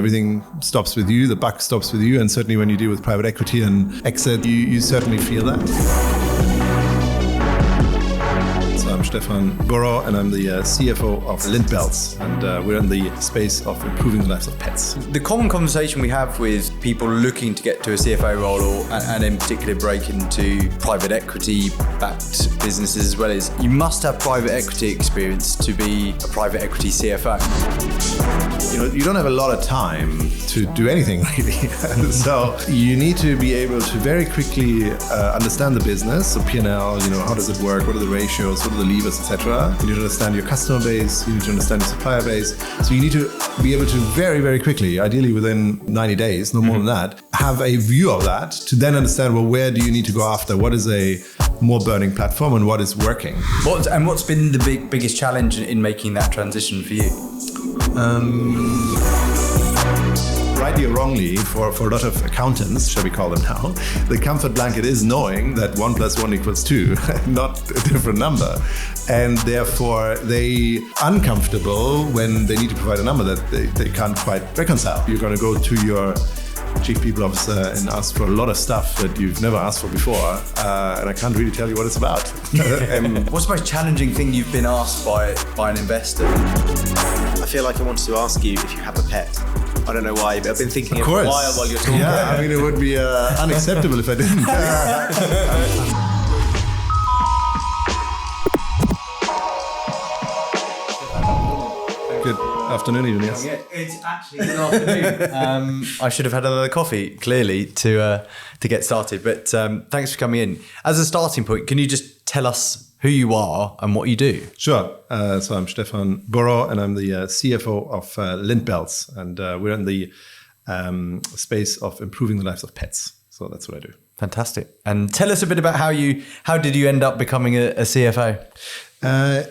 everything stops with you, the buck stops with you, and certainly when you deal with private equity and exit, you certainly feel that. I'm Stephan Burow, and I'm the CFO of Lintbells, and we're in the space of improving the lives of pets. The common conversation we have with people looking to get to a CFO role, and in particular break into private equity-backed businesses as well, is you must have private equity experience to be a private equity CFO. You don't have a lot of time to do anything really. So you need to be able to very quickly understand the business, so P&L, how does it work, what are the ratios, what are the levers, etc. You need to understand your customer base, you need to understand your supplier base. So you need to be able to very, very quickly, ideally within 90 days, no more than that, have a view of that to then understand, well, where do you need to go after? What is a more burning platform and what is working? What's been the biggest challenge in making that transition for you? Rightly or wrongly, for a lot of accountants, shall we call them now, the comfort blanket is knowing that 1 + 1 = 2, not a different number. And therefore, they are uncomfortable when they need to provide a number that they can't quite reconcile. You're going to go to your chief people officer and ask for a lot of stuff that you've never asked for before, and I can't really tell you what it's about. What's the most challenging thing you've been asked by an investor? I feel like I wanted to ask you if you have a pet. I don't know why, but I've been thinking of it a while you're talking. Yeah, it would be unacceptable if I didn't. Good afternoon, Elias. It's actually good afternoon. I should have had another coffee, clearly, to get started. But thanks for coming in. As a starting point, can you just tell us who you are and what you do? Sure. So I'm Stephan Burow, and I'm the CFO of Lintbells, and we're in the space of improving the lives of pets. So that's what I do. Fantastic. And tell us a bit about how did you end up becoming a CFO? I'm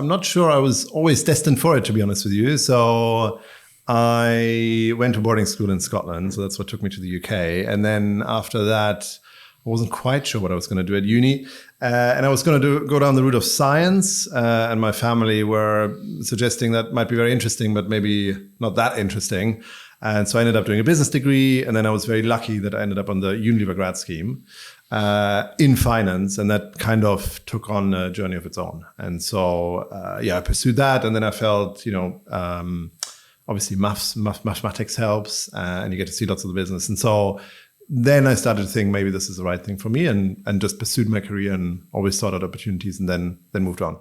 not sure I was always destined for it, to be honest with you. So I went to boarding school in Scotland, so that's what took me to the UK. And then after that, I wasn't quite sure what I was going to do at uni. And I was going to go down the route of science. And my family were suggesting that might be very interesting, but maybe not that interesting. And so I ended up doing a business degree. And then I was very lucky that I ended up on the Unilever grad scheme in finance. And that kind of took on a journey of its own. And so, I pursued that. And then I felt, obviously mathematics helps and you get to see lots of the business. And so then I started to think maybe this is the right thing for me, and just pursued my career and always sought out opportunities, and then moved on.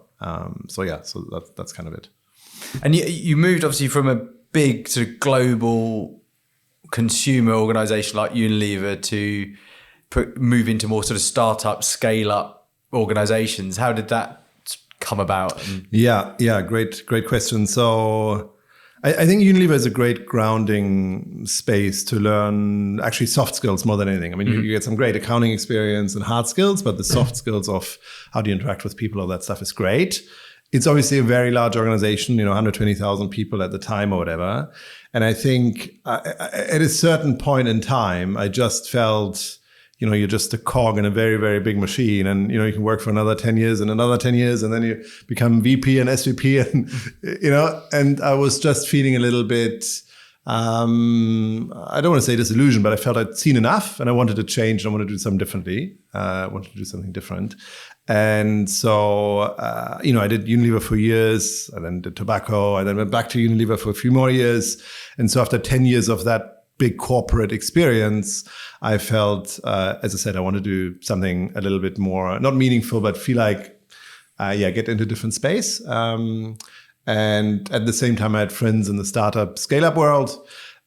So that's kind of it. And you moved obviously from a big sort of global consumer organization like Unilever to move into more sort of startup, scale up organizations. How did that come about? Yeah, great question. So I think Unilever is a great grounding space to learn actually soft skills more than anything. I mean, you get some great accounting experience and hard skills, but the soft skills of how do you interact with people, all that stuff is great. It's obviously a very large organization, 120,000 people at the time or whatever. And I think at a certain point in time, I just felt, you're just a cog in a very, very big machine, and, you can work for another 10 years and another 10 years, and then you become VP and SVP and, and I was just feeling a little bit, I don't want to say disillusioned, but I felt I'd seen enough and I wanted to change. And I wanted to do something differently. I wanted to do something different. And so, I did Unilever for years. I then did tobacco. I then went back to Unilever for a few more years. And so after 10 years of that big corporate experience, I felt, as I said, I want to do something a little bit more, not meaningful, but feel like, get into a different space. And at the same time, I had friends in the startup scale-up world.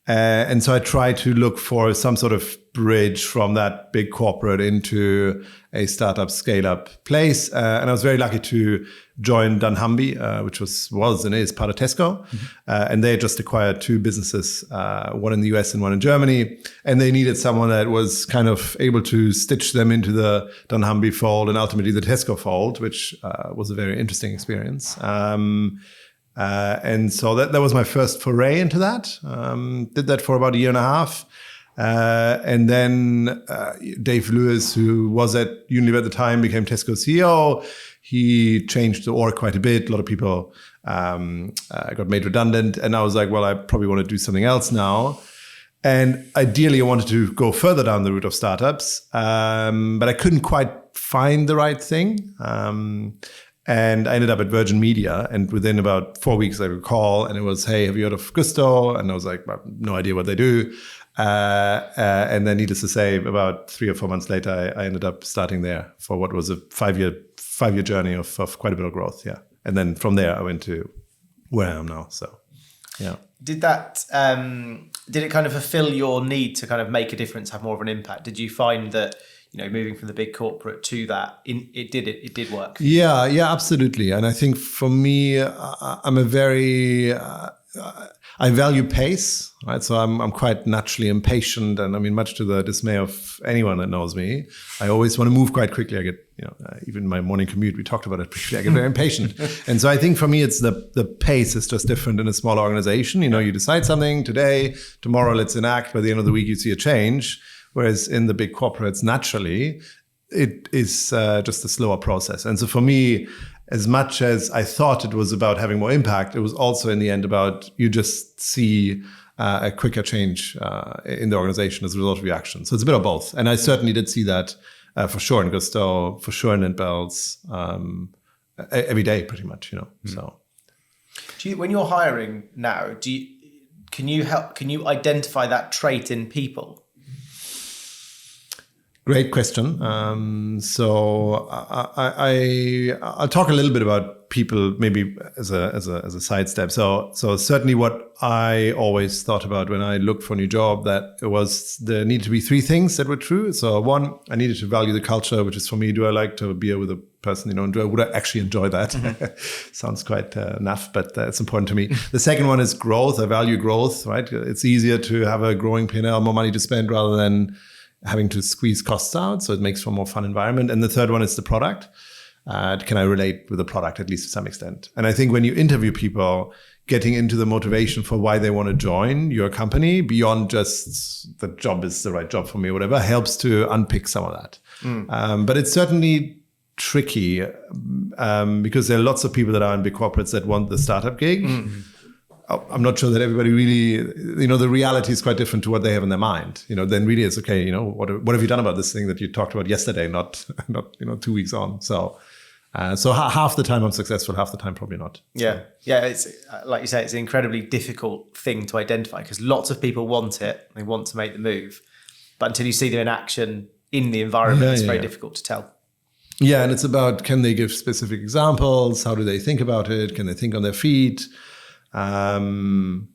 And so I tried to look for some sort of bridge from that big corporate into a startup scale-up place. And I was very lucky to join dunnhumby, which was and is part of Tesco. And they just acquired 2 businesses, one in the US and one in Germany. And they needed someone that was kind of able to stitch them into the dunnhumby fold and ultimately the Tesco fold, which was a very interesting experience. And so that was my first foray into that. Did that for about a year and a half. And then Dave Lewis, who was at Unilever at the time, became Tesco CEO. He changed the org quite a bit. A lot of people I got made redundant, and I was like, well, I probably want to do something else now. And ideally, I wanted to go further down the route of startups, but I couldn't quite find the right thing. And I ended up at Virgin Media, and within about 4 weeks, I got a call, and it was, hey, have you heard of Gousto? And I was like, well, no idea what they do. And then, needless to say, about 3 or 4 months later, I ended up starting there for what was a five-year journey of quite a bit of growth. Yeah, and then from there, I went to where I am now. So, yeah. Did it kind of fulfill your need to kind of make a difference, have more of an impact? Did you find that, moving from the big corporate to that, it did work? Yeah, absolutely. And I think for me, I'm a very, I value pace, right? So I'm quite naturally impatient, and I mean, much to the dismay of anyone that knows me, I always want to move quite quickly. I get, even my morning commute, we talked about it briefly, I get very impatient. And so I think for me, it's the pace is just different in a small organization. You decide something today, tomorrow let's enact, by the end of the week, you see a change. Whereas in the big corporates, naturally, it is just a slower process. And so for me, as much as I thought it was about having more impact, it was also in the end about you just see a quicker change in the organization as a result of your action. So it's a bit of both. And I certainly did see that for sure in Gousto, for sure in Lintbells, every day pretty much, So, When you're hiring now, can you identify that trait in people? Great question. So I'll talk a little bit about people, maybe as a sidestep. So certainly what I always thought about when I looked for a new job, that it was there needed to be 3 things that were true. So one, I needed to value the culture, which is for me, do I like to have a beer with a person? Would I actually enjoy that? Mm-hmm. Sounds quite naff, but it's important to me. The second one is growth. I value growth, right? It's easier to have a growing P&L, more money to spend rather than having to squeeze costs out. So it makes for a more fun environment. And the third one is the product. Can I relate with the product, at least to some extent? And I think when you interview people, getting into the motivation for why they want to join your company beyond just the job is the right job for me or whatever, helps to unpick some of that. But it's certainly tricky because there are lots of people that are in big corporates that want the startup gig. I'm not sure that everybody really, the reality is quite different to what they have in their mind. Then really it's okay. What have you done about this thing that you talked about yesterday, not 2 weeks on. So half the time I'm successful, half the time probably not. Yeah. It's like you say, it's an incredibly difficult thing to identify because lots of people want it. They want to make the move, but until you see them in action in the environment, it's very difficult to tell. Yeah, and it's about, can they give specific examples? How do they think about it? Can they think on their feet? Can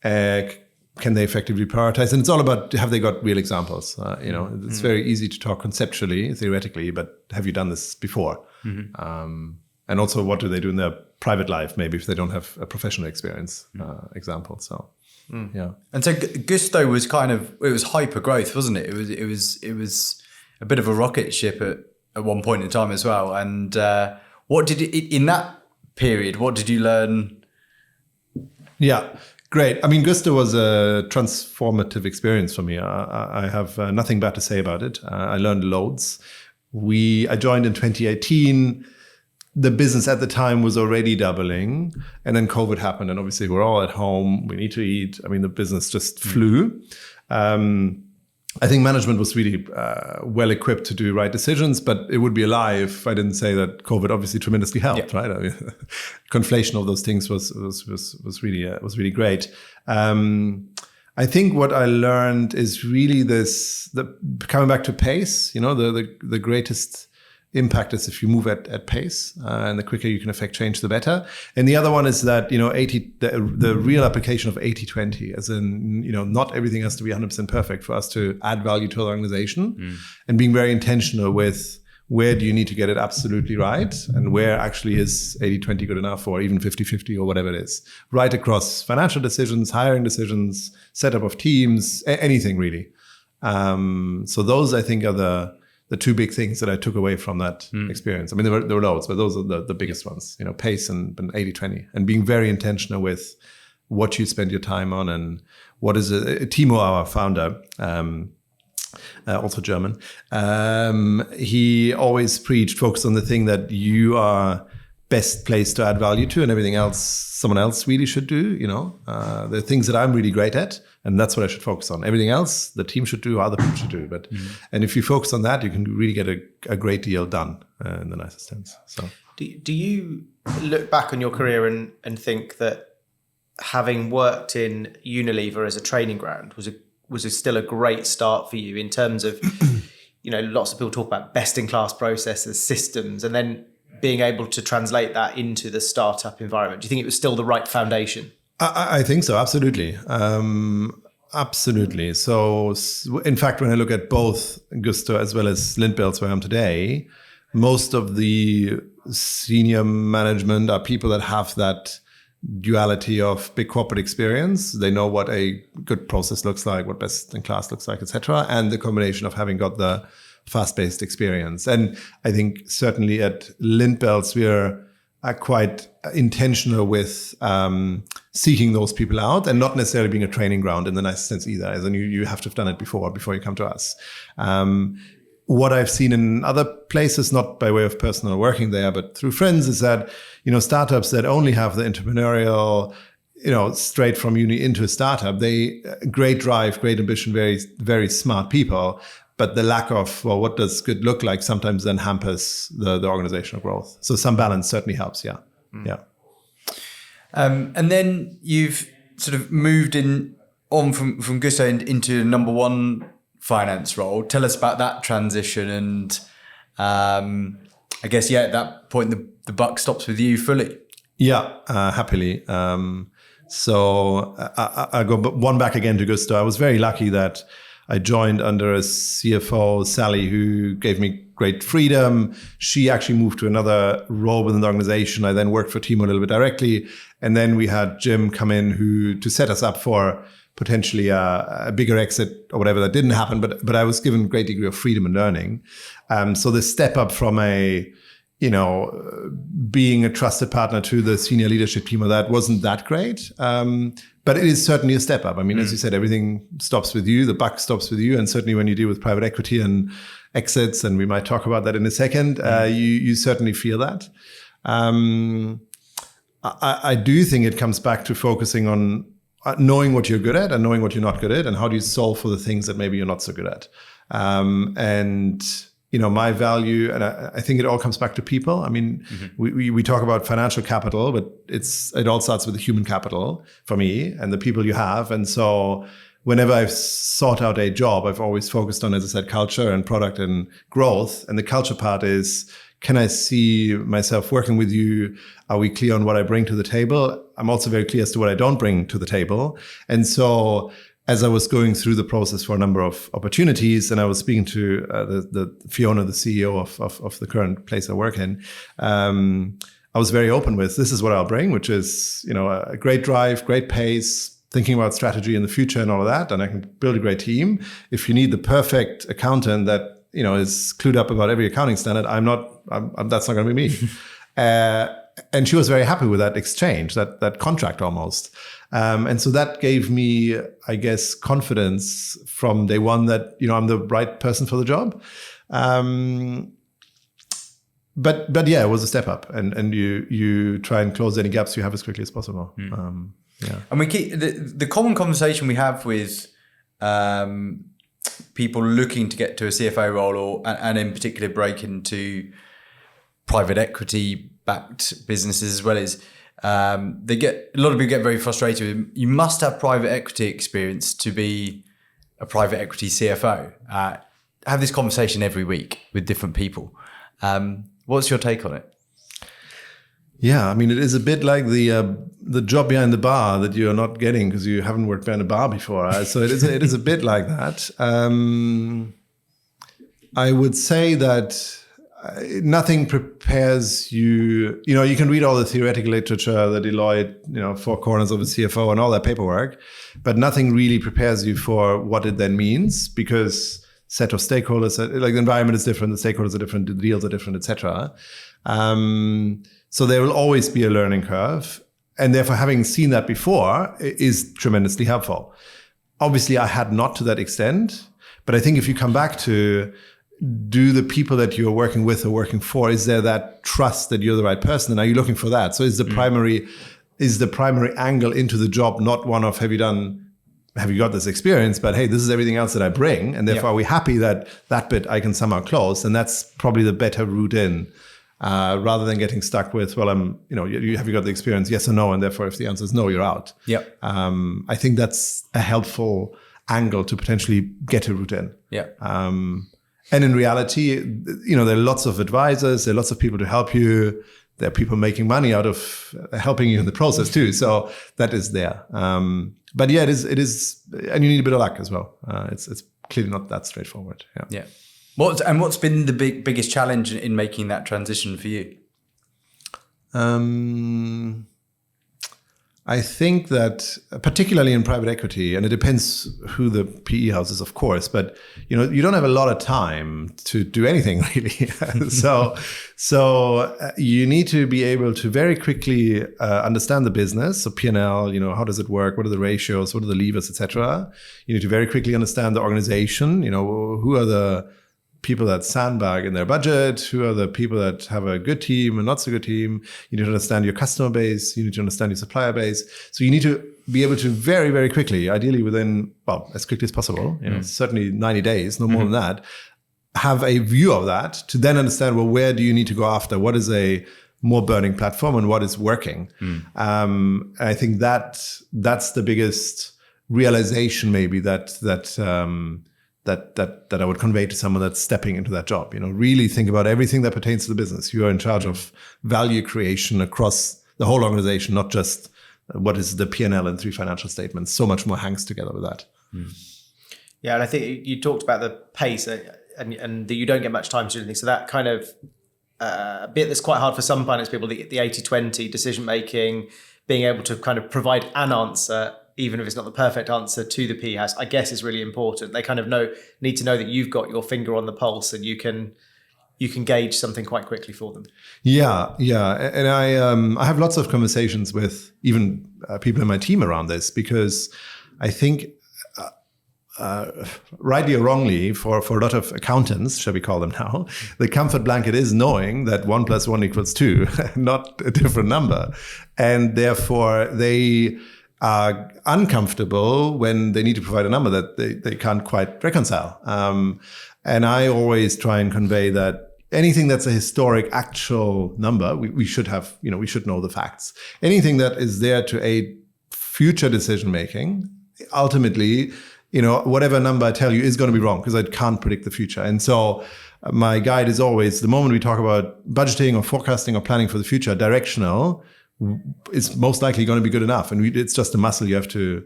they effectively prioritize? And it's all about, have they got real examples? It's very easy to talk conceptually, theoretically, but have you done this before? Mm-hmm. And also, what do they do in their private life, maybe if they don't have a professional experience example? So, yeah. And so Gousto was it was hyper growth, wasn't it? It was a bit of a rocket ship at one point in time as well. And what did in that period? What did you learn? Yeah, great. I mean, Gousto was a transformative experience for me. I have nothing bad to say about it. I learned loads. I joined in 2018. The business at the time was already doubling, and then COVID happened, and obviously we're all at home. We need to eat. I mean, the business just flew. I think management was really well equipped to do right decisions, but it would be a lie if I didn't say that COVID obviously tremendously helped, right? I mean, conflation of those things was really great. I think what I learned is really coming back to pace. The greatest impact is if you move at pace, and the quicker you can affect change, the better. And the other one is that, the real application of 80-20, as in, not everything has to be 100% perfect for us to add value to our organization, and being very intentional with where do you need to get it absolutely right, and where actually is 80-20 good enough, or even 50-50 or whatever it is, right across financial decisions, hiring decisions, setup of teams, anything really. So those, I think, are the 2 big things that I took away from that experience. I mean, there were loads, but those are the biggest ones, pace and 80-20, and being very intentional with what you spend your time on. And what is it? Timo, our founder, also German, he always preached, focus on the thing that you are best place to add value to, and everything else someone else really should do. The things that I'm really great at, and that's what I should focus on. Everything else the team should do, other people should do. But and if you focus on that, you can really get a great deal done in the nicest sense. So, do you look back on your career and think that having worked in Unilever as a training ground was still a great start for you in terms of, lots of people talk about best-in-class processes, systems, and then being able to translate that into the startup environment? Do you think it was still the right foundation? I think so, absolutely. Absolutely. So, in fact, when I look at both Gousto as well as Lintbells, where I am today, most of the senior management are people that have that duality of big corporate experience. They know what a good process looks like, what best in class looks like, etc., and the combination of having got the fast-paced experience. And I think certainly at Lintbells we are quite intentional with seeking those people out, and not necessarily being a training ground in the nicest sense either. As in, you have to have done it before you come to us. What I've seen in other places, not by way of personal working there, but through friends, is that, startups that only have the entrepreneurial, straight from uni into a startup, they great drive, great ambition, very, very smart people. But the lack of, what does good look like sometimes then hampers the organizational growth. So some balance certainly helps. Yeah. Yeah. And then you've sort of moved on from Gousto into number one finance role. Tell us about that transition, and I guess at that point the buck stops with you fully. Yeah, happily. So I go one back again to Gousto. I was very lucky that I joined under a CFO, Sally, who gave me great freedom. She actually moved to another role within the organization. I then worked for Timo a little bit directly, and then we had Jim come in to set us up for potentially a bigger exit or whatever. That didn't happen, but I was given a great degree of freedom and learning. So the step up from being a trusted partner to the senior leadership team of that wasn't that great. But it is certainly a step up. I mean, as you said, everything stops with you, the buck stops with you. And certainly when you deal with private equity and exits, and we might talk about that in a second, you certainly feel that. I do think it comes back to focusing on knowing what you're good at and knowing what you're not good at, and how do you solve for the things that maybe you're not so good at. My value, and I think it all comes back to people. I mean, we talk about financial capital, but it all starts with the human capital for me and the people you have. And so whenever I've sought out a job, I've always focused on, as I said, culture and product and growth. And the culture part is, can I see myself working with you? Are we clear on what I bring to the table? I'm also very clear as to what I don't bring to the table. And so as I was going through the process for a number of opportunities, and I was speaking to the Fiona, the CEO of the current place I work in, I was very open with, this is what I'll bring, which is, a great drive, great pace, thinking about strategy in the future and all of that. And I can build a great team. If you need the perfect accountant that, is clued up about every accounting standard, that's not going to be me. And she was very happy with that exchange, that contract almost. And so that gave me, I guess, confidence from day one that, I'm the right person for the job. But yeah, it was a step up, and you try and close any gaps you have as quickly as possible. Yeah. And we keep the common conversation we have with people looking to get to a CFO role, and in particular break into private equity backed businesses as well, is a lot of people get very frustrated with, you must have private equity experience to be a private equity CFO. I have this conversation every week with different people. What's your take on it? Yeah, I mean, it is a bit like the job behind the bar that you're not getting because you haven't worked behind a bar before. So it is a bit like that. I would say that nothing prepares you. You can read all the theoretical literature, the Deloitte, four corners of a CFO and all that paperwork, but nothing really prepares you for what it then means, because set of stakeholders, like the environment is different, the stakeholders are different, the deals are different, etc. So there will always be a learning curve, and therefore having seen that before is tremendously helpful. Obviously, I had not to that extent, but I think if you come back to do the people that you're working with or working for, is there that trust that you're the right person? And are you looking for that? So is the primary angle into the job not one of have you got this experience, but hey, this is everything else that I bring, and therefore are we happy that bit I can somehow close? And that's probably the better route in, rather than getting stuck with, well, have you got the experience, yes or no, and therefore if the answer is no, you're out. I think that's a helpful angle to potentially get a route in. And in reality, there are lots of advisors, there are lots of people to help you. There are people making money out of helping you in the process too. So that is there. But yeah, it is, and you need a bit of luck as well. It's clearly not that straightforward. What's been the biggest challenge in making that transition for you? I think that particularly in private equity, and it depends who the PE house is, of course, but you don't have a lot of time to do anything really. So you need to be able to very quickly understand the business. So P&L, how does it work? What are the ratios? What are the levers, etc. You need to very quickly understand the organization. Who are the people that sandbag in their budget, who are the people that have a good team and not so good team. You need to understand your customer base. You need to understand your supplier base. So you need to be able to very, very quickly, ideally within, as quickly as possible, certainly 90 days, no more than that, have a view of that to then understand, well, where do you need to go after? What is a more burning platform and what is working? I think that's the biggest realization maybe that I would convey to someone that's stepping into that job. Really think about everything that pertains to the business. You are in charge of value creation across the whole organization, not just what is the P&L and 3 financial statements. So much more hangs together with that. Yeah, and I think you talked about the pace and that you don't get much time to do anything. So that kind of bit that's quite hard for some finance people, the 80-20 decision making, being able to kind of provide an answer, even if it's not the perfect answer to the PE house, I guess is really important. They kind of need to know that you've got your finger on the pulse and you can gauge something quite quickly for them. Yeah. And I have lots of conversations with even people in my team around this, because I think rightly or wrongly for a lot of accountants, shall we call them now, the comfort blanket is knowing that 1 + 1 = 2, not a different number. And therefore they are uncomfortable when they need to provide a number that they can't quite reconcile. And I always try and convey that anything that's a historic actual number, we should have, we should know the facts. Anything that is there to aid future decision making, ultimately, whatever number I tell you is going to be wrong because I can't predict the future. And so my guide is always, the moment we talk about budgeting or forecasting or planning for the future, directional, it's most likely going to be good enough, and it's just a muscle you have to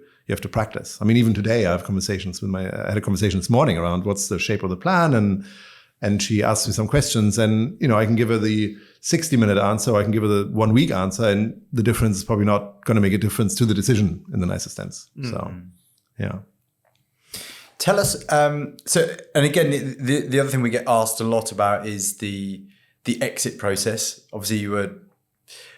practice. I mean, even today I have conversations I had a conversation this morning around what's the shape of the plan, and she asked me some questions, and I can give her the 60-minute answer, or I can give her the 1 week answer, and the difference is probably not going to make a difference to the decision in the nicest sense. So, yeah. Tell us. So, and again, the other thing we get asked a lot about is the exit process. Obviously, you were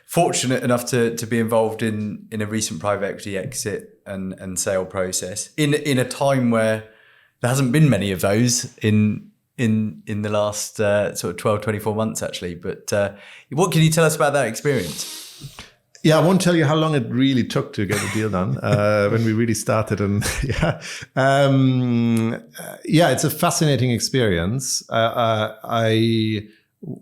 fortunate enough to be involved in a recent private equity exit and sale process in a time where there hasn't been many of those in the last sort of 12, 24 months actually. But what can you tell us about that experience? Yeah, I won't tell you how long it really took to get the deal done when we really started. And it's a fascinating experience.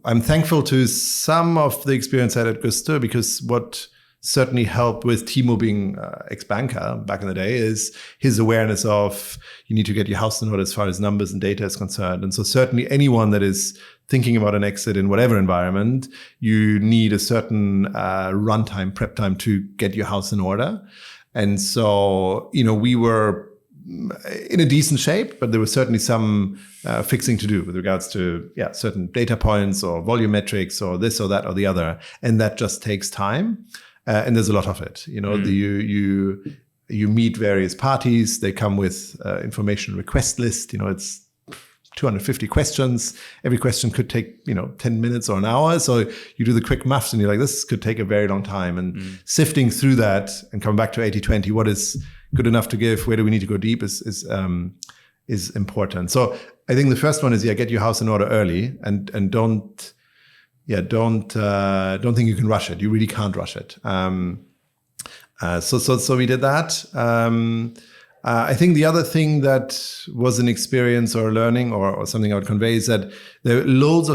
I'm thankful to some of the experience I had at Gousto, because what certainly helped with Timo being ex-banker back in the day is his awareness of you need to get your house in order as far as numbers and data is concerned. And so certainly anyone that is thinking about an exit in whatever environment, you need a certain runtime, prep time to get your house in order. And so, we were in a decent shape, but there was certainly some fixing to do with regards to certain data points or volume metrics or this or that or the other, and that just takes time, and there's a lot of it. You meet various parties, they come with information request list. It's 250 questions. Every question could take 10 minutes or an hour. So you do the quick maths and you're like, this could take a very long time. And sifting through that and coming back to 80-20, what is good enough to give, where do we need to go deep is is important. So I think the first one is, get your house in order early, and don't think you can rush it. You really can't rush it. So we did that. I think the other thing that was an experience or learning or something I would convey is that there are loads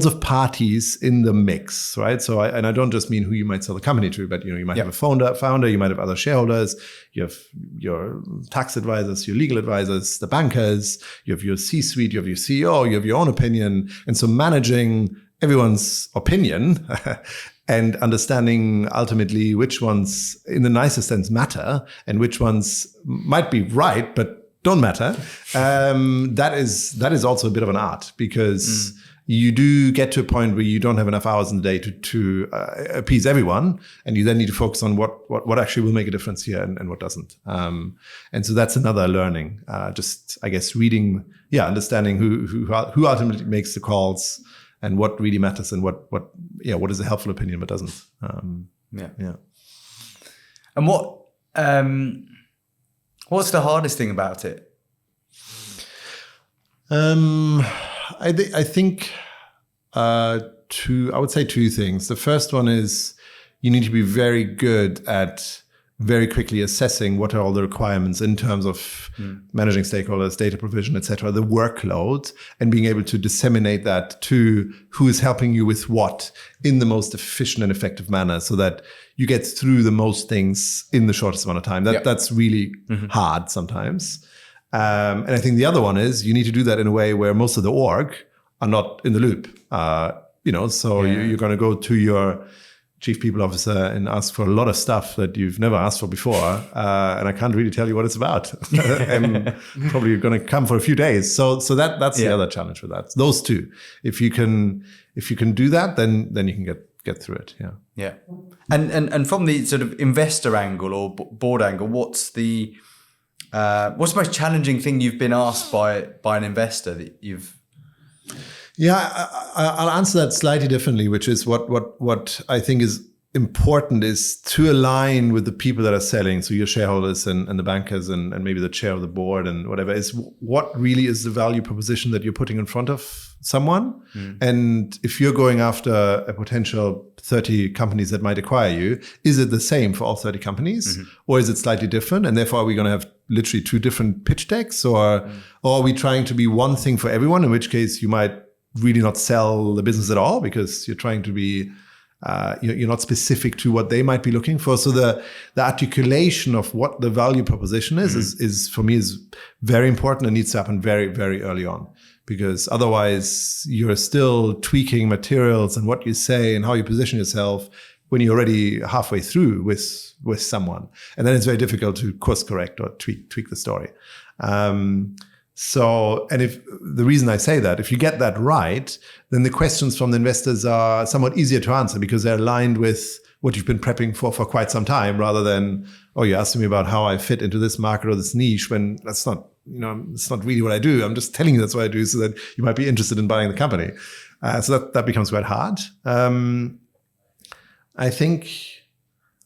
of parties in the mix, right? So I don't just mean who you might sell the company to, but you might have a founder, you might have other shareholders, you have your tax advisors, your legal advisors, the bankers, you have your C-suite, you have your CEO, you have your own opinion, and so managing everyone's opinion and understanding ultimately which ones, in the nicest sense, matter and which ones might be right but don't matter. That is also a bit of an art, because you do get to a point where you don't have enough hours in the day to appease everyone, and you then need to focus on what actually will make a difference here and what doesn't. And so that's another learning. Just I guess reading, understanding who ultimately makes the calls, and what really matters, and what is a helpful opinion but doesn't. And what's the hardest thing about it? I think I would say two things. The first one is you need to be very good at very quickly assessing what are all the requirements in terms of managing stakeholders, data provision, etc., the workload, and being able to disseminate that to who is helping you with what in the most efficient and effective manner, so that you get through the most things in the shortest amount of time. That's really hard sometimes. And I think the other one is you need to do that in a way where most of the org are not in the loop. You're going to go to your chief people officer and ask for a lot of stuff that you've never asked for before. And I can't really tell you what it's about. And probably you're going to come for a few days. So that's the other challenge with that. Those two. If you can do that, then you can get through it. Yeah. Yeah. And from the sort of investor angle or board angle, what's the most challenging thing you've been asked by an investor that you've? Yeah, I'll answer that slightly differently, which is what I think is important is to align with the people that are selling. So your shareholders and the bankers and maybe the chair of the board and whatever, is what really is the value proposition that you're putting in front of someone. And if you're going after a potential 30 companies that might acquire you, is it the same for all 30 companies or is it slightly different? And therefore, are we going to have literally two different pitch decks, or are we trying to be one thing for everyone, in which case you might really not sell the business at all because you're trying to be, you're not specific to what they might be looking for. So the articulation of what the value proposition is for me is very important and needs to happen very, very early on, because otherwise you're still tweaking materials and what you say and how you position yourself when you're already halfway through with someone. And then it's very difficult to course correct or tweak the story. And if the reason I say that, if you get that right, then the questions from the investors are somewhat easier to answer because they're aligned with what you've been prepping for quite some time, rather than, you're asking me about how I fit into this market or this niche, when that's not, it's not really what I do. I'm just telling you that's what I do so that you might be interested in buying the company. So that becomes quite hard. I think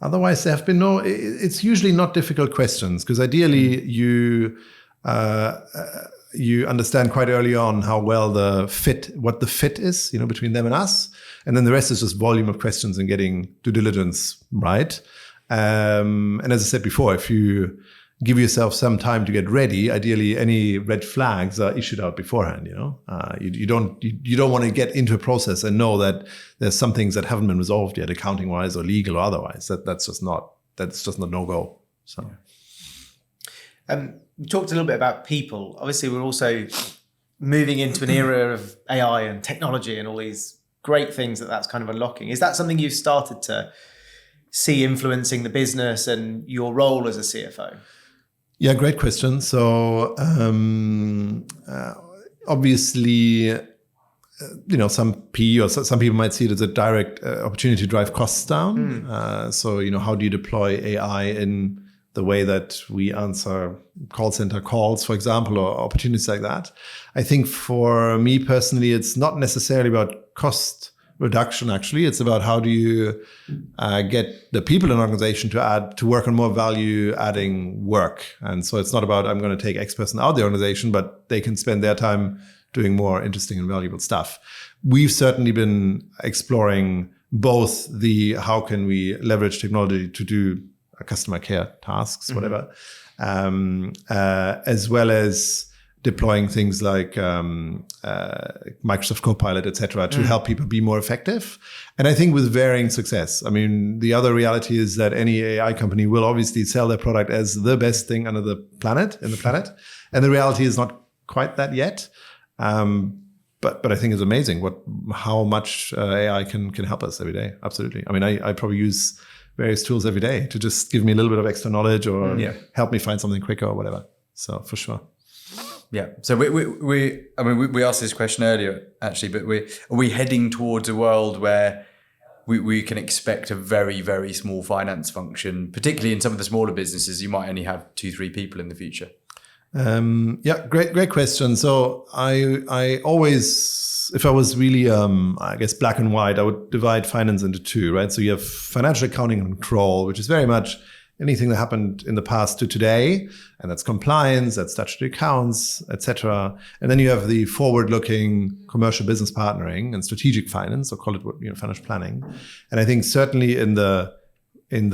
otherwise there have been it's usually not difficult questions, because ideally you understand quite early on how well what the fit is, between them and us. And then the rest is just volume of questions and getting due diligence right. And as I said before, if you give yourself some time to get ready, ideally any red flags are issued out beforehand, you don't want to get into a process and know that there's some things that haven't been resolved yet, accounting wise or legal or otherwise. That's just not no-go. So. We talked a little bit about people. Obviously, we're also moving into an era of AI and technology and all these great things that's kind of unlocking. Is that something you've started to see influencing the business and your role as a CFO? Yeah, great question. So obviously, some PE or some people might see it as a direct opportunity to drive costs down. So, how do you deploy AI in the way that we answer call center calls, for example, or opportunities like that? I think for me personally, it's not necessarily about cost reduction, actually. It's about how do you get the people in an organization to work on more value-adding work. And so it's not about I'm going to take X person out of the organization, but they can spend their time doing more interesting and valuable stuff. We've certainly been exploring both the how can we leverage technology to do customer care tasks, whatever, as well as deploying things like Microsoft Copilot, et cetera, to help people be more effective. And I think with varying success. I mean, the other reality is that any AI company will obviously sell their product as the best thing under the planet. And the reality is not quite that yet. But I think it's amazing how much AI can help us every day. Absolutely. I mean, I probably use various tools every day to just give me a little bit of extra knowledge or help me find something quicker or whatever. So for sure. Yeah. So we asked this question earlier actually, but are we heading towards a world where we can expect a very, very small finance function, particularly in some of the smaller businesses? You might only have 2-3 people in the future. Great question. So I always, if I was really, I guess black and white, I would divide finance into two, right? So you have financial accounting and control, which is very much anything that happened in the past to today, and that's compliance, that's statutory accounts, etc. And then you have the forward-looking commercial business partnering and strategic finance, or call it financial planning. And I think certainly in the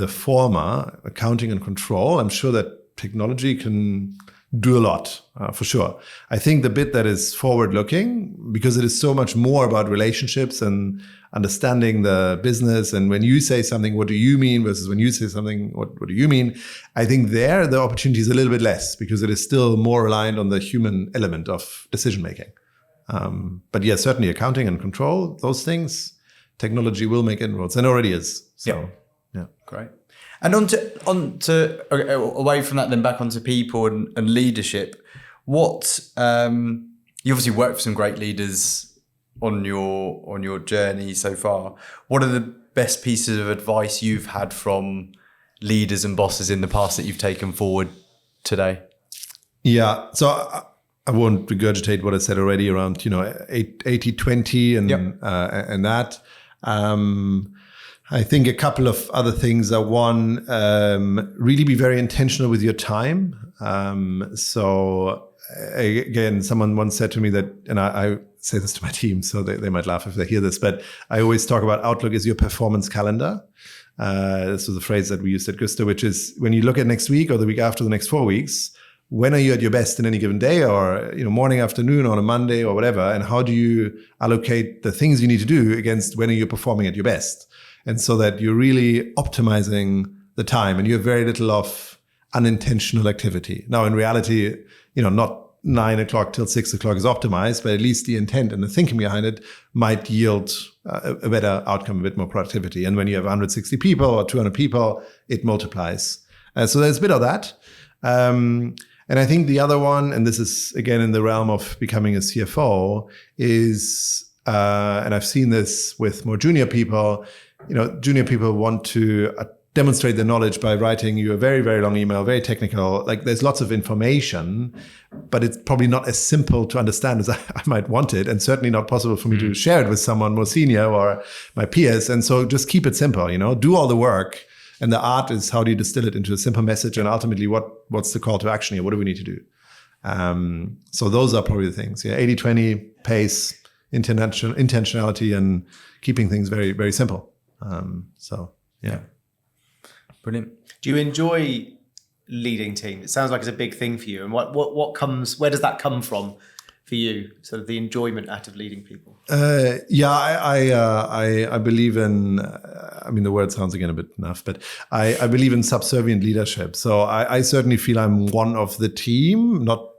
former, accounting and control, I'm sure that technology can do a lot, for sure. I think the bit that is forward-looking, because it is so much more about relationships and understanding the business, and when you say something, what do you mean, versus when you say something, what do you mean? I think there the opportunity is a little bit less, because it is still more reliant on the human element of decision-making. But yeah, certainly accounting and control, those things, technology will make inroads, and already is. So, yeah. Great. And away from that, then back onto people and leadership. What you obviously worked for some great leaders on your journey so far. What are the best pieces of advice you've had from leaders and bosses in the past that you've taken forward today? Yeah, so I won't regurgitate what I said already around 80-20 and that. I think a couple of other things are, one, really be very intentional with your time. So again, someone once said to me that, and I say this to my team, so they might laugh if they hear this, but I always talk about Outlook as your performance calendar. This was a phrase that we used at Gousto, which is when you look at next week or the week after the next 4 weeks, when are you at your best in any given day, or morning, afternoon, on a Monday or whatever, and how do you allocate the things you need to do against when are you performing at your best? And so that you're really optimizing the time and you have very little of unintentional activity. Now, in reality, not 9 o'clock till 6 o'clock is optimized, but at least the intent and the thinking behind it might yield a better outcome, a bit more productivity. And when you have 160 people or 200 people, it multiplies. So there's a bit of that. And I think the other one, and this is again in the realm of becoming a CFO, is, and I've seen this with more junior people, junior people want to demonstrate their knowledge by writing you a very, very long email, very technical. Like there's lots of information, but it's probably not as simple to understand as I might want it, and certainly not possible for me to share it with someone more senior or my peers. And so just keep it simple, do all the work. And the art is how do you distill it into a simple message, and ultimately what's the call to action here? What do we need to do? So those are probably the things. 80-20, pace, intentionality, and keeping things very, very simple. Brilliant. Do you enjoy leading teams? It sounds like it's a big thing for you. And what comes? Where does that come from for you? Sort of the enjoyment out of leading people. I believe in. The word sounds again a bit naff, but I believe in subservient leadership. So I certainly feel I'm one of the team, not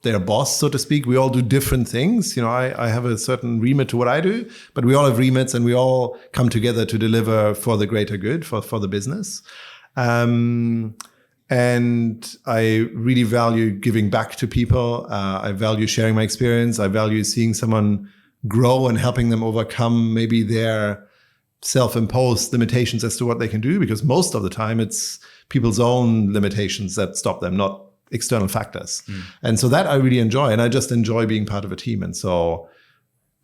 their boss, so to speak. We all do different things. I have a certain remit to what I do, but we all have remits and we all come together to deliver for the greater good, for the business. And I really value giving back to people. I value sharing my experience. I value seeing someone grow and helping them overcome maybe their self-imposed limitations as to what they can do, because most of the time it's people's own limitations that stop them, not external factors. And so that I really enjoy, and I just enjoy being part of a team. And so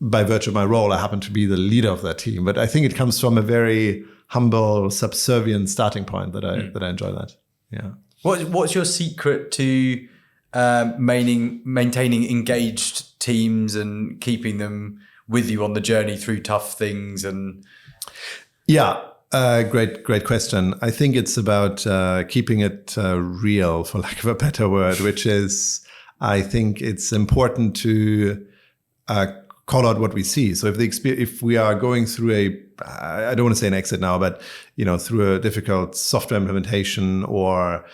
by virtue of my role, I happen to be the leader of that team. But I think it comes from a very humble, subservient starting point that I enjoy that. Yeah. What's your secret to maintaining engaged teams and keeping them with you on the journey through tough things? And great question. I think it's about keeping it real, for lack of a better word, which is, I think it's important to call out what we see. So if we are going through I don't want to say an exit now, but through a difficult software implementation or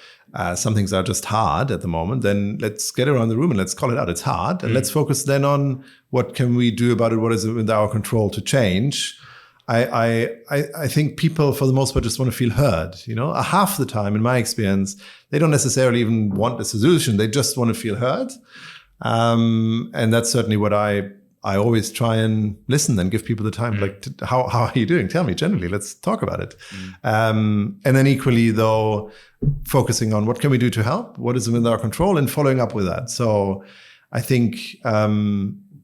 some things are just hard at the moment, then let's get around the room and let's call it out. It's hard, and let's focus then on what can we do about it. What is within our control to change? I think people, for the most part, just want to feel heard. Half the time, in my experience, they don't necessarily even want a solution. They just want to feel heard, and that's certainly what I always try and listen and give people the time. Like, how are you doing? Tell me generally. Let's talk about it. And then equally, though, focusing on what can we do to help? What is within our control? And following up with that. So I think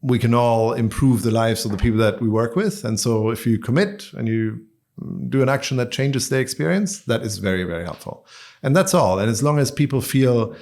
we can all improve the lives of the people that we work with. And so if you commit and you do an action that changes their experience, that is very, very helpful. And that's all. And as long as people feel,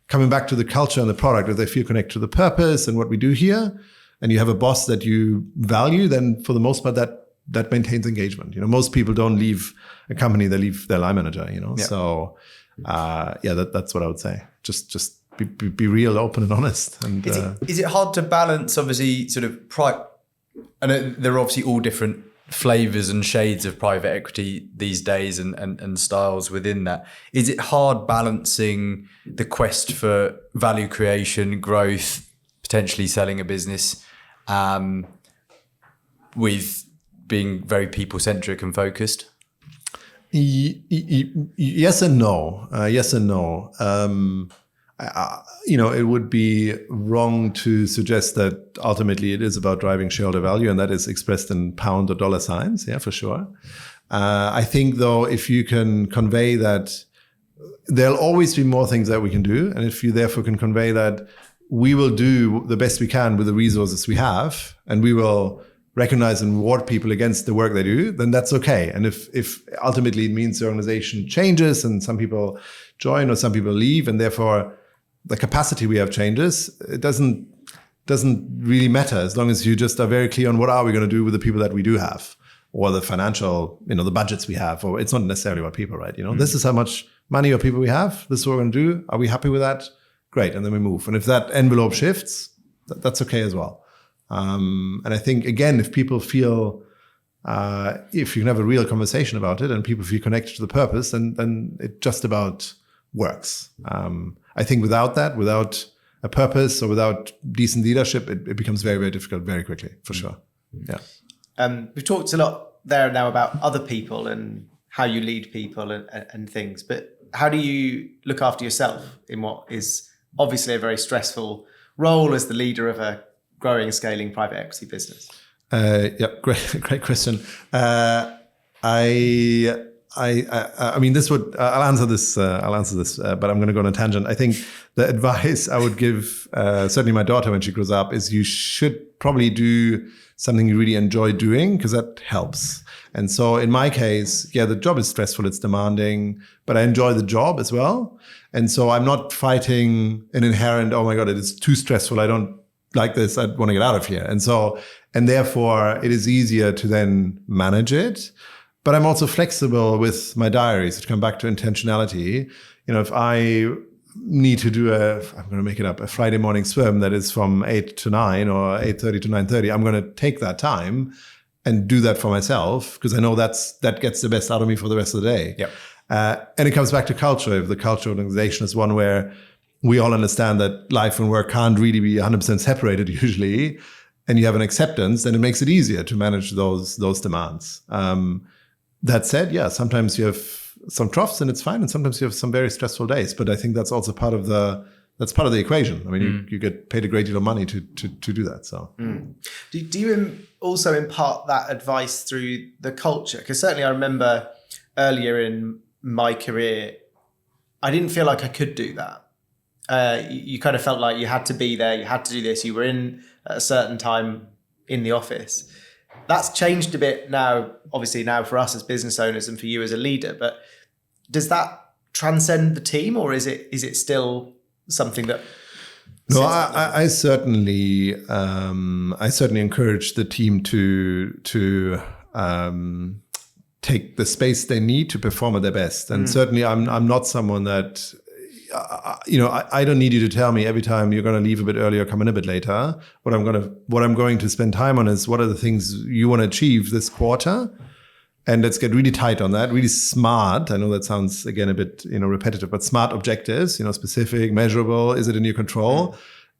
coming back to the culture and the product, that they feel connected to the purpose and what we do here, and you have a boss that you value, then for the most part, that maintains engagement. Most people don't leave a company; they leave their line manager. Yeah. So, that's what I would say. Just be real, open, and honest. And is it hard to balance? Obviously, sort of and there are obviously all different flavors and shades of private equity these days, and styles within that. Is it hard balancing the quest for value creation, growth, potentially selling a business, with being very people-centric and focused? Yes and no. Yes and no. It would be wrong to suggest that ultimately it is about driving shareholder value, and that is expressed in pound or dollar signs. Yeah, for sure. I think, though, if you can convey that there'll always be more things that we can do, and if you therefore can convey that we will do the best we can with the resources we have, and we will recognize and reward people against the work they do, then that's okay. And if ultimately it means the organization changes and some people join or some people leave, and therefore the capacity we have changes, it doesn't really matter, as long as you just are very clear on what are we going to do with the people that we do have, or the financial, the budgets we have. Or it's not necessarily about people, right? This is how much money or people we have. This is what we're going to do. Are we happy with that? Great. And then we move. And if that envelope shifts, that's okay as well. And I think, again, if people feel, if you can have a real conversation about it and people feel connected to the purpose, then it just about works. I think without that, without a purpose or without decent leadership, it becomes very, very difficult very quickly, for sure. Yeah. We've talked a lot there now about other people and how you lead people and things, but how do you look after yourself in what is obviously a very stressful role as the leader of a growing, scaling private equity business? Great question. I mean, I'll answer this, but I'm going to go on a tangent. I think the advice I would give, certainly my daughter when she grows up, is you should probably do something you really enjoy doing, because that helps. And so in my case, the job is stressful, it's demanding, but I enjoy the job as well. And so I'm not fighting an inherent, oh my God, it is too stressful, I don't like this, I want to get out of here. And therefore it is easier to then manage it. But I'm also flexible with my diaries, to come back to intentionality. If I need to do I'm going to make it up, a Friday morning swim that is from 8 to 9 or 8:30 to 9:30, I'm going to take that time and do that for myself, because I know that gets the best out of me for the rest of the day. Yep. And it comes back to culture. If the culture organization is one where we all understand that life and work can't really be 100% separated usually, and you have an acceptance, then it makes it easier to manage those demands. That said, sometimes you have some troughs and it's fine, and sometimes you have some very stressful days. But I think that's also part of the equation. I mean, you get paid a great deal of money to do that. So, do you also impart that advice through the culture? Because certainly I remember earlier in my career, I didn't feel like I could do that. You kind of felt like you had to be there, you had to do this, you were in at a certain time in the office. That's changed a bit now, obviously now for us as business owners and for you as a leader, but does that transcend the team, or is it still something that... No, I certainly encourage the team to take the space they need to perform at their best. And certainly I'm not someone that, I don't need you to tell me every time you're going to leave a bit earlier, come in a bit later. What I'm going to spend time on is what are the things you want to achieve this quarter. And let's get really tight on that, really smart. I know that sounds, again, a bit, repetitive, but smart objectives, specific, measurable. Is it in your control?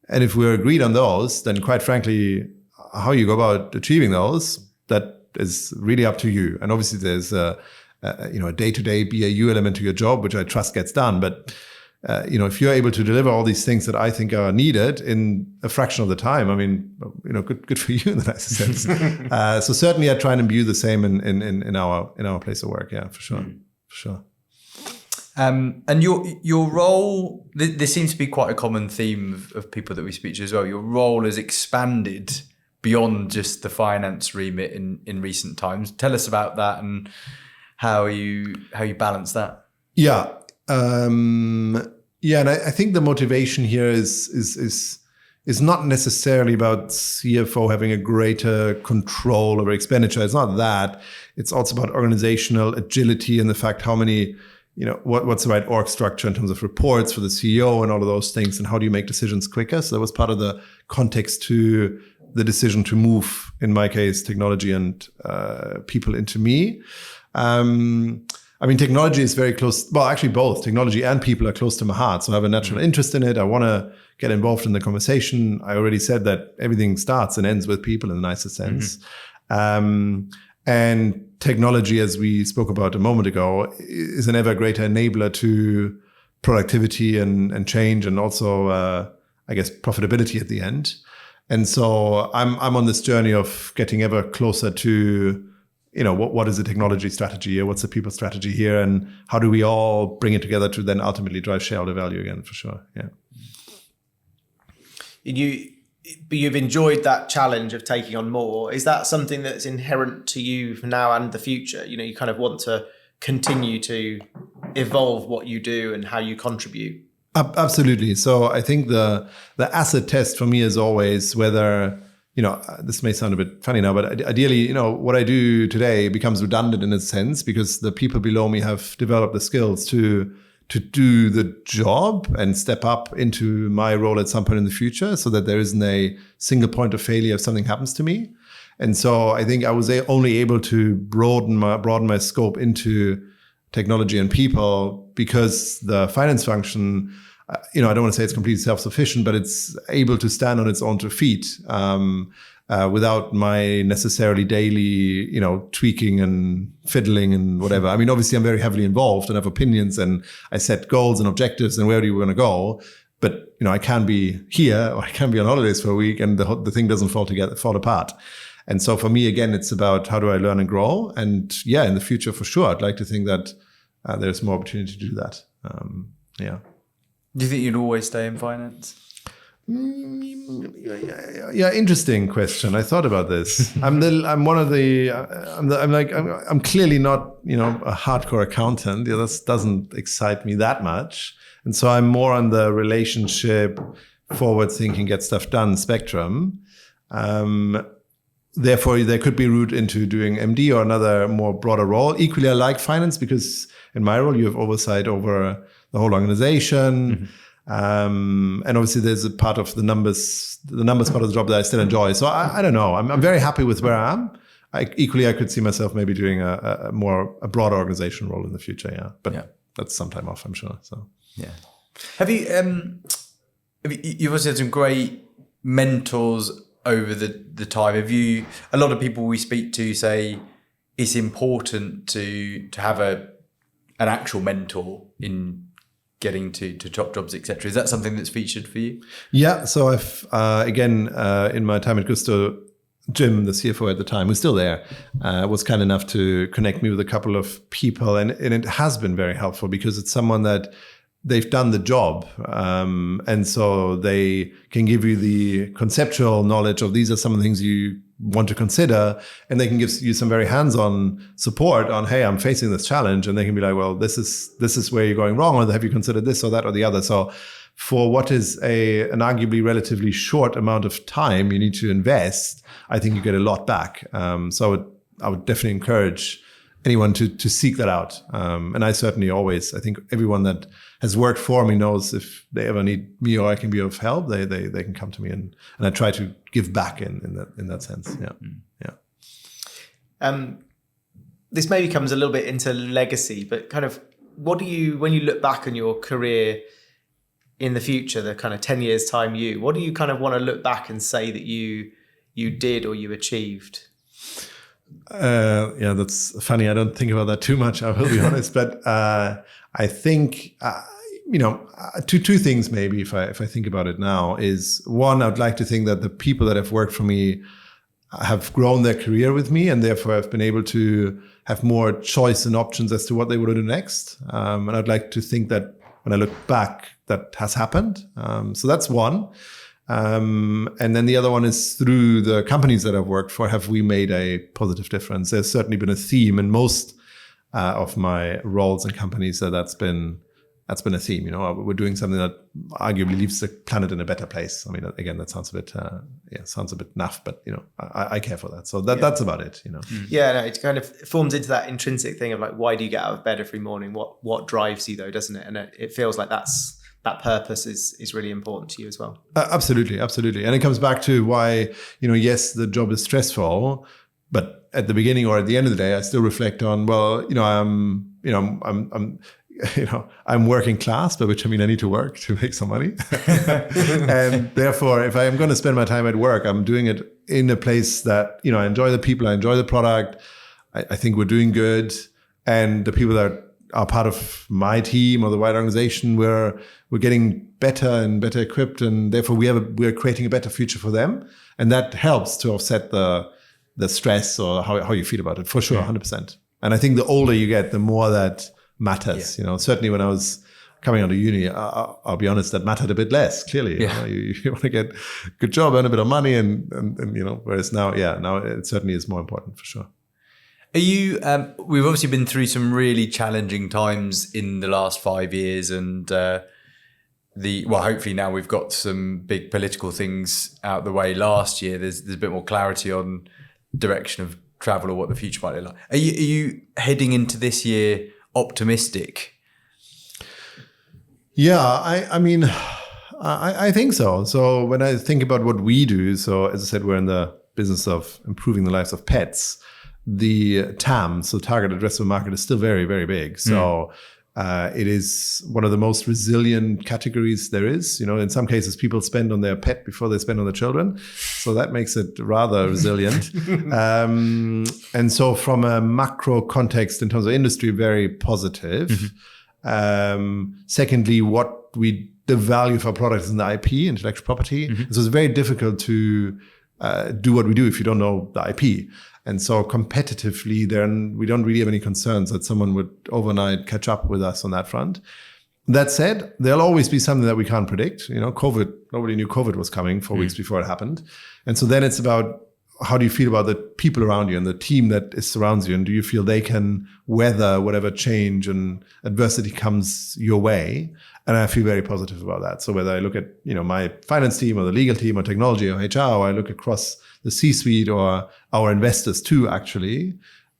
And if we're agreed on those, then quite frankly, how you go about achieving those, that is really up to you. And obviously there's a day-to-day BAU element to your job, which I trust gets done. But if you're able to deliver all these things that I think are needed in a fraction of the time, I mean, good for you in the nicest sense. So certainly I try and imbue the same in our place of work. Yeah, for sure. For sure. And your role, this seems to be quite a common theme of people that we speak to as well. Your role has expanded beyond just the finance remit in recent times. Tell us about that and how you balance that. Yeah. And I think the motivation here is not necessarily about CFO having a greater control over expenditure. It's not that. It's also about organizational agility and the fact how many, what's the right org structure in terms of reports for the CEO and all of those things, and how do you make decisions quicker. So that was part of the context to the decision to move, in my case, technology and people into me. Technology is very close. Well, actually both technology and people are close to my heart. So I have a natural interest in it. I want to get involved in the conversation. I already said that everything starts and ends with people in the nicest sense. And technology, as we spoke about a moment ago, is an ever greater enabler to productivity and change, and also, I guess, profitability at the end. And so I'm on this journey of getting ever closer to, what is the technology strategy here? What's the people strategy here? And how do we all bring it together to then ultimately drive shareholder value again, for sure. Yeah. You've enjoyed that challenge of taking on more. Is that something that's inherent to you for now and the future? You kind of want to continue to evolve what you do and how you contribute. Absolutely. So I think the acid test for me is always whether, this may sound a bit funny now, but ideally, what I do today becomes redundant in a sense, because the people below me have developed the skills to do the job and step up into my role at some point in the future, so that there isn't a single point of failure if something happens to me. And so I think I was only able to broaden my scope into technology and people because the finance function, I don't want to say it's completely self-sufficient, but it's able to stand on its own 2 feet without my necessarily daily, tweaking and fiddling and whatever. I mean, obviously I'm very heavily involved and have opinions, and I set goals and objectives and where do you want to go. But, I can be here or I can be on holidays for a week and the thing doesn't fall apart. And so for me, again, it's about how do I learn and grow? And yeah, in the future, for sure, I'd like to think that there's more opportunity to do that. Yeah. Do you think you'd always stay in finance? Yeah, interesting question. I thought about this. I'm clearly not, a hardcore accountant. That doesn't excite me that much. And so I'm more on the relationship, forward thinking, get stuff done spectrum. Therefore, there could be a route into doing MD or another more broader role. Equally, I like finance because in my role, you have oversight over the whole organization. And obviously there's a part of the numbers part of the job that I still enjoy. So I don't know. I'm very happy with where I am. I could see myself maybe doing a broader organization role in the future. Yeah. But that's some time off, I'm sure. So, yeah. Have you, you've also had some great mentors over the time. A lot of people we speak to say it's important to have an actual mentor in getting to top jobs, etc. Is that something that's featured for you? Yeah. So I've, in my time at Gousto, Jim, the CFO at the time, who's still there, was kind enough to connect me with a couple of people. And it has been very helpful because it's someone that they've done the job. And so they can give you the conceptual knowledge of these are some of the things you want to consider, and they can give you some very hands-on support on, hey, I'm facing this challenge, and they can be like, well, this is where you're going wrong, or have you considered this or that or the other? So for what is an arguably relatively short amount of time you need to invest, I think you get a lot back. So I would definitely encourage anyone to seek that out. And I certainly always, I think everyone that has worked for me knows if they ever need me or I can be of help, they can come to me, and I try to give back in that sense. Yeah. This maybe comes a little bit into legacy, but kind of what do you, when you look back on your career in the future, the kind of 10 years time what do you kind of want to look back and say that you did or you achieved? Yeah, that's funny. I don't think about that too much, I will be honest. But I think, two things maybe if I think about it now is, one, I'd like to think that the people that have worked for me have grown their career with me, and therefore have been able to have more choice and options as to what they want to do next. And I'd like to think that when I look back, that has happened. So that's one. And then the other one is, through the companies that I've worked for, have we made a positive difference? There's certainly been a theme in most of my roles and companies that's been a theme. We're doing something that arguably leaves the planet in a better place. I mean, again, that sounds a bit naff, but I care for that. So that's about it. Yeah, no, it kind of forms into that intrinsic thing of like, why do you get out of bed every morning? What drives you though, doesn't it? And it feels like that purpose is really important to you as well. Absolutely. And it comes back to why, yes, the job is stressful, but at the beginning or at the end of the day, I still reflect on, well, I'm working class, by which I mean I need to work to make some money. And therefore, if I am going to spend my time at work, I'm doing it in a place that, I enjoy the people, I enjoy the product. I think we're doing good. And the people that are part of my team or the wider organization, we're getting better and better equipped, and therefore we're creating a better future for them. And that helps to offset the stress or how you feel about it, for sure, 100%. And I think the older you get, the more that matters. Certainly when I was coming out of uni, I'll be honest, that mattered a bit less. Clearly, you want to get a good job, earn a bit of money, and whereas now it certainly is more important, for sure. Are you? We've obviously been through some really challenging times in the last 5 years, and hopefully now we've got some big political things out the way. Last year, there's a bit more clarity on direction of travel or what the future might look like. Are you heading into this year optimistic? Yeah, I think so. So when I think about what we do, so as I said, we're in the business of improving the lives of pets. The TAM, so target addressable market, is still very, very big. So it is one of the most resilient categories there is. In some cases, people spend on their pet before they spend on their children. So that makes it rather resilient. And so from a macro context in terms of industry, very positive. Secondly, the value of our product is in the IP, intellectual property. So it's very difficult to do what we do if you don't know the IP. And so competitively, then we don't really have any concerns that someone would overnight catch up with us on that front. That said, there'll always be something that we can't predict. COVID, nobody knew COVID was coming 4 weeks before it happened. And so then it's about, how do you feel about the people around you and the team that surrounds you? And do you feel they can weather whatever change and adversity comes your way? And I feel very positive about that. So whether I look at, my finance team or the legal team or technology or HR, or I look across the C-suite or our investors too, actually,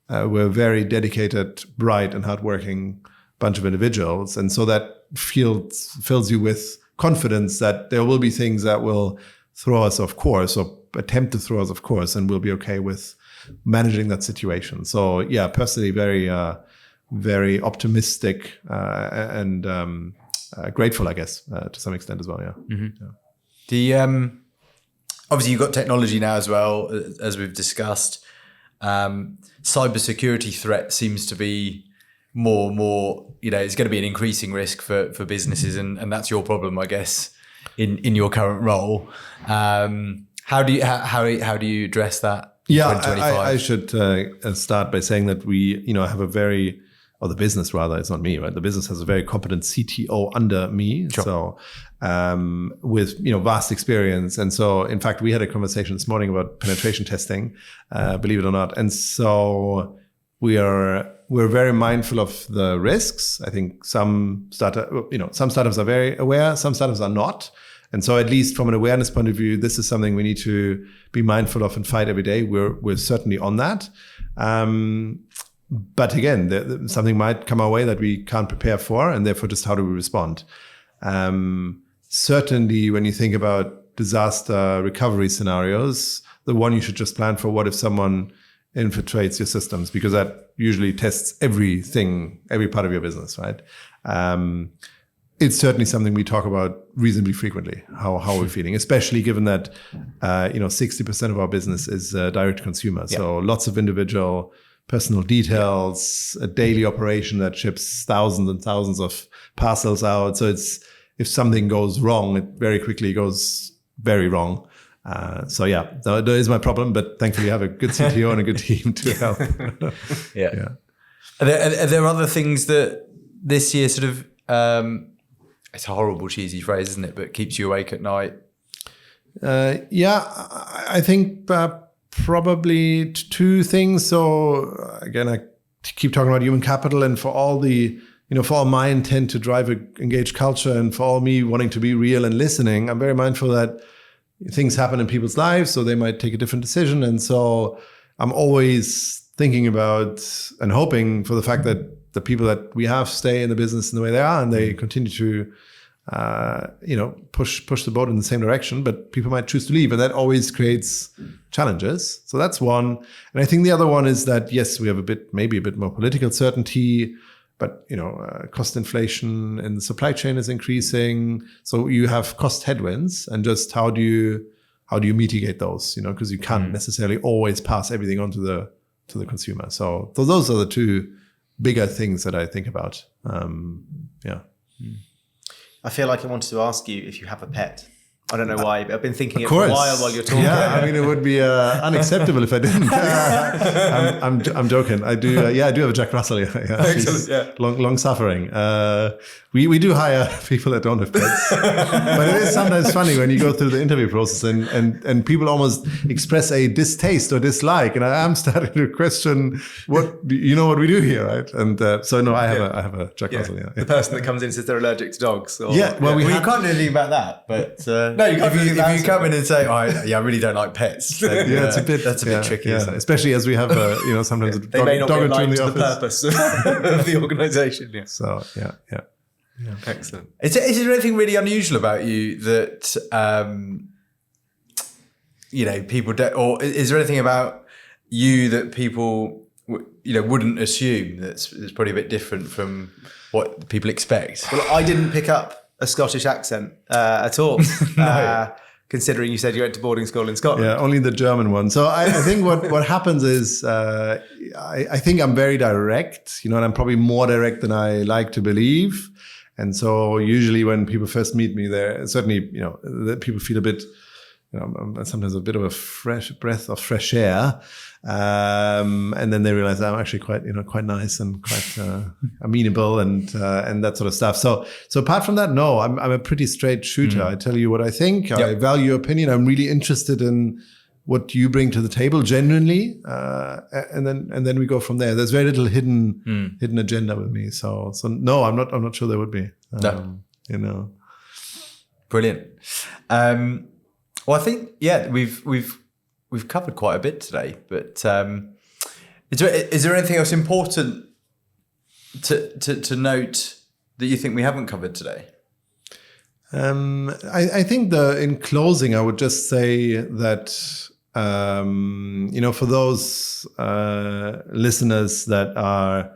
we're a very dedicated, bright and hardworking bunch of individuals. And so that fills you with confidence that there will be things that will throw us off course or attempt to throw us off course, and we'll be okay with managing that situation. So yeah, personally, very, very optimistic and grateful, I guess, to some extent as well. Yeah. Obviously, you've got technology now as well, as we've discussed. Cybersecurity threat seems to be more. It's going to be an increasing risk for businesses, and that's your problem, I guess, in your current role. How do you address that? Yeah, I should start by saying that we, have a very or the business rather, it's not me, right? The business has a very competent CTO under me. Sure. So with vast experience. And so in fact, we had a conversation this morning about penetration testing, believe it or not. And so we're very mindful of the risks. I think some startups are very aware, some startups are not. And so at least from an awareness point of view, this is something we need to be mindful of and fight every day. We're certainly on that. But again, something might come our way that we can't prepare for, and therefore just how do we respond? Certainly when you think about disaster recovery scenarios, the one you should just plan for, what if someone infiltrates your systems? Because that usually tests everything, every part of your business, right? It's certainly something we talk about reasonably frequently, how we're feeling, especially given that 60% of our business is direct consumer. Yeah. So lots of individual personal details, a daily operation that ships thousands and thousands of parcels out. So if something goes wrong, it very quickly goes very wrong. There is my problem, but thankfully I have a good CTO and a good team to help. Yeah. Are there other things that this year sort of, it's a horrible cheesy phrase, isn't it? But keeps you awake at night? I think probably two things. So again, I keep talking about human capital, and for all my intent to drive an engaged culture, and for all me wanting to be real and listening, I'm very mindful that things happen in people's lives, so they might take a different decision. And so I'm always thinking about and hoping for the fact that the people that we have stay in the business in the way they are, and they continue to push the boat in the same direction, but people might choose to leave, and that always creates challenges. So that's one. And I think the other one is that, yes, we have maybe a bit more political certainty, but cost inflation in the supply chain is increasing. So you have cost headwinds, and just how do you mitigate those? Because you can't necessarily always pass everything on to the consumer. So those are the two bigger things that I think about. I feel like I wanted to ask you if you have a pet. I don't know why, but I've been thinking it for a while you're talking. Yeah, I mean, it would be unacceptable if I didn't. I'm joking. I do. I do have a Jack Russell. She's long suffering. We do hire people that don't have pets, but it is sometimes funny when you go through the interview process and people almost express a distaste or dislike, and I am starting to question what we do here, right? And I have a Jack Russell. Yeah. The person that comes in says they're allergic to dogs. We can't do anything about that, but. No, if you come in and say, I really don't like pets, then, it's a bit tricky, isn't it? Especially as we have sometimes a they may not be aligned to the purpose of the organisation. Yeah. So yeah. Excellent. Is there anything really unusual about you that people don't, or is there anything about you that people wouldn't assume that's probably a bit different from what people expect? Well, I didn't pick up a Scottish accent at all, considering you said you went to boarding school in Scotland. Yeah, only the German one. So I think what happens is I think I'm very direct, and I'm probably more direct than I like to believe. And so usually when people first meet me, they're certainly, people feel a bit, sometimes a bit of a fresh breath of fresh air. And then they realize I'm actually quite nice and quite amenable and that sort of stuff. So apart from that, no, I'm a pretty straight shooter. I tell you what I think. I value your opinion. I'm really interested in what you bring to the table genuinely, and then we go from there. There's very little hidden agenda with me. So no, I'm not sure there would be. Brilliant. Well, I think we've covered quite a bit today, but is there anything else important to note that you think we haven't covered today? I think in closing, I would just say that for those listeners that are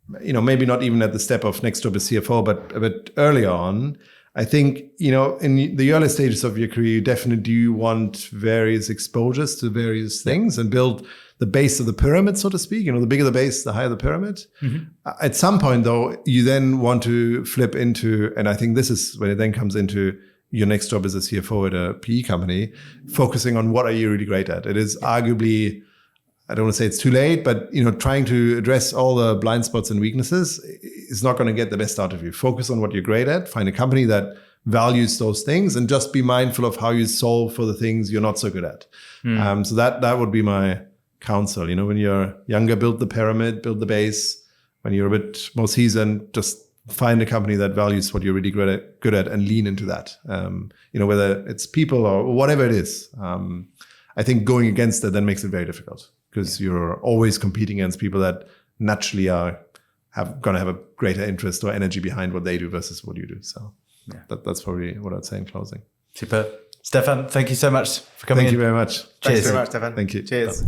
maybe not even at the step of next job as CFO, but a bit earlier on, I think, in the early stages of your career, you definitely do want various exposures to various things and build the base of the pyramid, so to speak. The bigger the base, the higher the pyramid. Mm-hmm. At some point, though, you then want to flip into, and I think this is when it then comes into your next job as a CFO at a PE company, focusing on what are you really great at. It is arguably, I don't want to say it's too late, but trying to address all the blind spots and weaknesses is not going to get the best out of you. Focus on what you're great at. Find a company that values those things, and just be mindful of how you solve for the things you're not so good at. So that would be my counsel. When you're younger, build the pyramid, build the base. When you're a bit more seasoned, just find a company that values what you're really good at and lean into that. Whether it's people or whatever it is. I think going against it then makes it very difficult, because you're always competing against people that naturally are going to have a greater interest or energy behind what they do versus what you do. So that's probably what I'd say in closing. Super. Stephan, thank you so much for coming in. Thank you very much. Thanks very much, Stephan. Thank you. Cheers.